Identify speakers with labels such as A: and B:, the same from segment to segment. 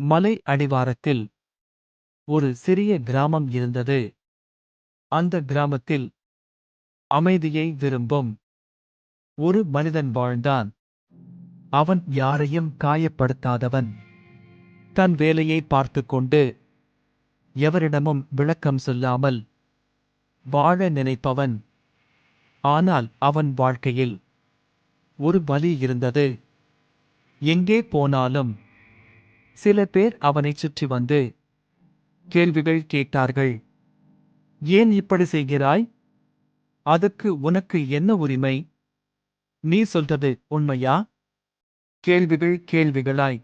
A: மலை அடிவாரத்தில் ஒரு சிறிய கிராமம் இருந்தது. அந்த கிராமத்தில் அமைதியை விரும்பும் ஒரு மனிதன் வாழ்ந்தான். அவன் யாரையும் காயப்படுத்தாதவன். தன் வேலையை பார்த்துக்கொண்டு எவரிடமும் விளக்கம் சொல்லாமல் வாழ நினைப்பவன். ஆனால் அவன் வாழ்க்கையில் ஒரு வலி இருந்தது. எங்கே போனாலும் சில பேர் அவனைச் சுற்றி வந்து கேள்விகள் கேட்டார்கள். ஏன் இப்படி செய்கிறாய்? அதுக்கு உனக்கு என்ன உரிமை? நீ சொல்றது உண்மையா? கேள்விகள் கேள்விகளாய்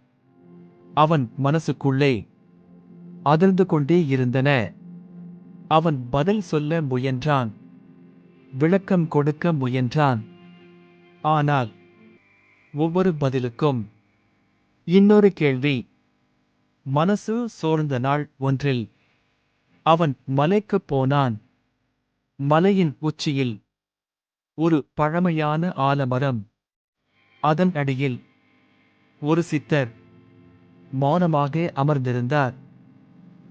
A: அவன் மனசுக்குள்ளே அதிர்ந்து கொண்டே இருந்தன. அவன் பதில் சொல்ல முயன்றான், விளக்கம் கொடுக்க முயன்றான். ஆனால் ஒவ்வொரு பதிலுக்கும் இன்னொரு கேள்வி. மனசு சோர்ந்த நாள் ஒன்றில் அவன் மலைக்குப் போனான். மலையின் உச்சியில் ஒரு பழமையான ஆலமரம். அதன் அடியில் ஒரு சித்தர் மௌனமாக அமர்ந்திருந்தார்.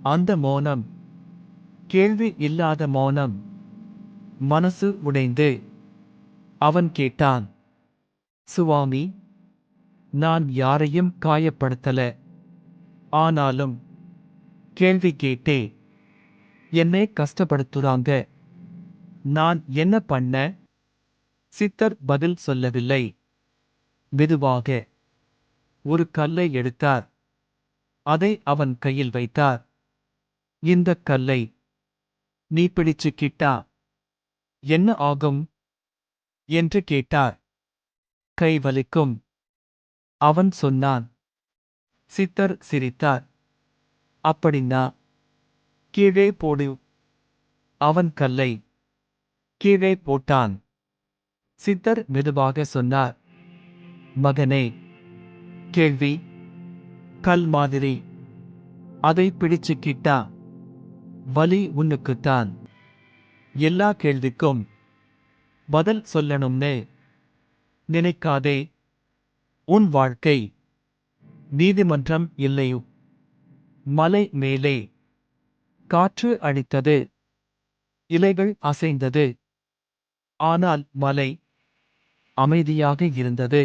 A: அந்த மௌனம் கேள்வி இல்லாத மௌனம். மனசு உடைந்து அவன் கேட்டான், சுவாமி, நான் யாரையும் காயப்படுத்தல. ஆனாலும் கேள்வி கேட்டே என்னை கஷ்டப்படுத்துறாங்க. நான் என்ன பண்ண? சித்தர் பதில் சொல்லவில்லை. மெதுவாக ஒரு கல்லை எடுத்தார். அதை அவன் கையில் வைத்தார். இந்தக் கல்லை நீ பிடிச்சுக்கிட்டா என்ன ஆகும் என்று கேட்டார். கை வலிக்கும், அவன் சொன்னான். சித்தர் சிரித்தார். அப்படின்னா கீழே போடு. அவன் கல்லை கீழே போட்டான். சித்தர் மெதுவாக சொன்னார், மகனே, கேள்வி கல் மாதிரி. அதை பிடிச்சுக்கிட்டா வலி உன்னுக்குத்தான். எல்லா கேள்விக்கும் பதில் சொல்லணும்னு நினைக்காதே. உன் வாழ்க்கை நீதிமன்றம் இல்லையோ. மலை மேலே காற்று அடித்தது. இலைகள் அசைந்தது. ஆனால் மலை அமைதியாக இருந்தது.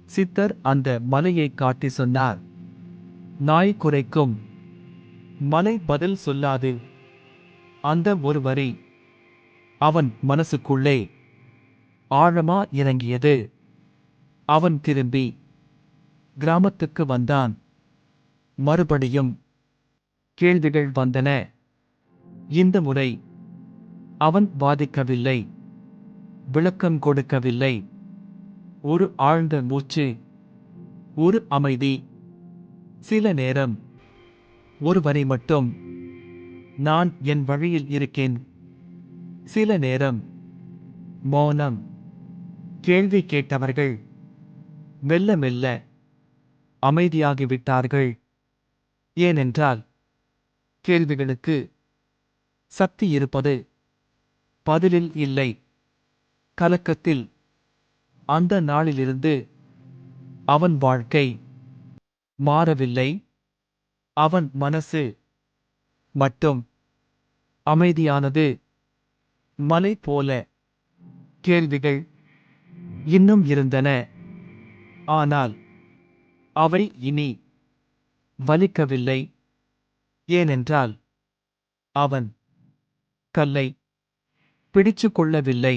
A: சித்தர் அந்த மலையை காட்டி சொன்னார், நாய் குரைக்கும், மலை பதில் சொல்லாது. அந்த ஒரு வரி அவன் மனசுக்குள்ளே ஆழமா இறங்கியது. அவன் திரும்பி கிராமத்துக்கு வந்தான். மறுபடியும் கேள்விகள் வந்தன. இந்த முறை அவன் வாதிக்கவில்லை, விளக்கம் கொடுக்கவில்லை. ஒரு ஆழ்ந்த மூச்சு, ஒரு அமைதி. சில நேரம் ஒரு வரி மட்டும், நான் என் வழியில் இருக்கேன். சில நேரம் மௌனம். கேள்வி கேட்டவர்கள் மெல்ல மெல்ல அமைதியாகிவிட்டார்கள். ஏனென்றால் கேள்விகளுக்கு சக்தி இருப்பது பதிலில் இல்லை, கலக்கத்தில். அந்த நாளிலிருந்து அவன் வாழ்க்கை மாறவில்லை. அவன் மனசு மட்டும் அமைதியானது. மலை போல கேள்விகள் இன்னும் இருந்தன. ஆனால் அவை இனி வலிக்கவில்லை. ஏனென்றால் அவன் கல்லை பிடிச்சு கொள்ளவில்லை.